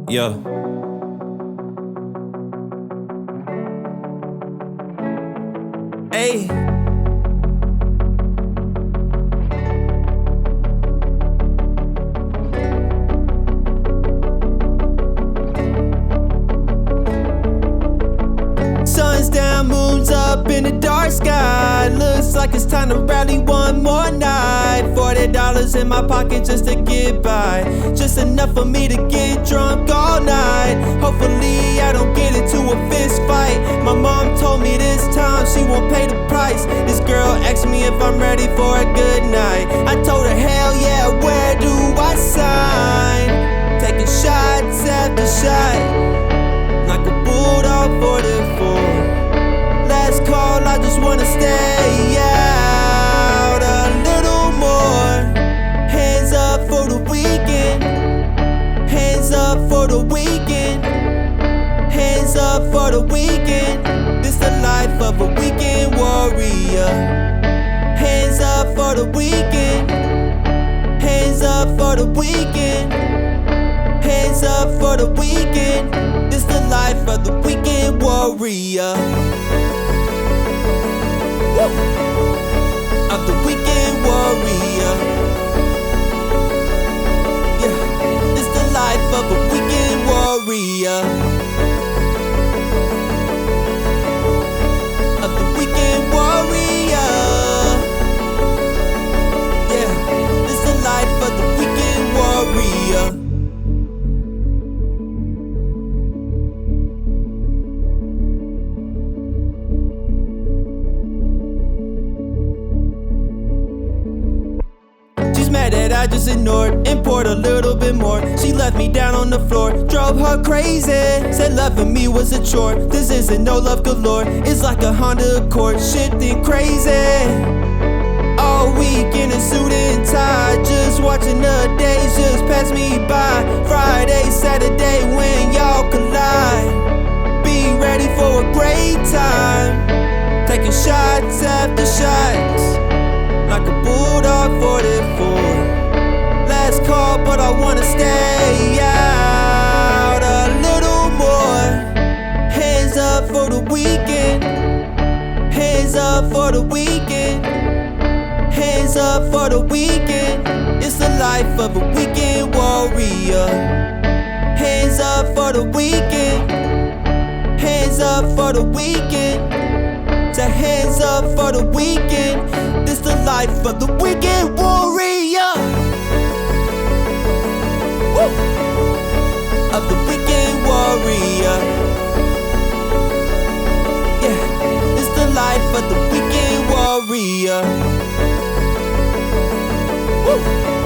Yo. Hey. Sun's down, moon's up in the dark sky. Looks like it's time to rally one more night. $40 in my pocket just to get by. Just enough for me to get drunk all night. Hopefully I don't get into a fist fight. My mom told me this time she won't pay the price. This girl asked me if I'm ready for a good night. I told her hell yeah, where do I sign? Taking shots after shot, like a bulldog 44. Last call, I just wanna stay out a little more. Hands up for the weekend. Hands up for the weekend. Hands up for the weekend. This the life of a weekend warrior. Hands up for the weekend. Hands up for the weekend. Hands up for the weekend. This the life of the weekend warrior. Woo! Of the weekend warrior. Yeah, this the life of a weekend warrior. Of the weekend warrior. Yeah, this the life of the weekend warrior. Mad that I just ignored and poured a little bit more. She left me down on the floor, drove her crazy. Said loving me was a chore. This isn't no love galore. It's like a Honda Accord, shifting crazy. All week in a suit and tie, just watching the days just pass me by. Friday, Saturday, when y'all collide. Be ready for a great time. Taking shots after shots, like a bulldog 44. Last call, but I wanna stay out a little more. Hands up for the weekend. Hands up for the weekend. Hands up for the weekend. It's the life of a weekend warrior. Hands up for the weekend. Hands up for the weekend. So hands up for the weekend. This the life of the weekend warrior. Woo! Of the weekend warrior. Yeah, this the life of the weekend warrior. Woo!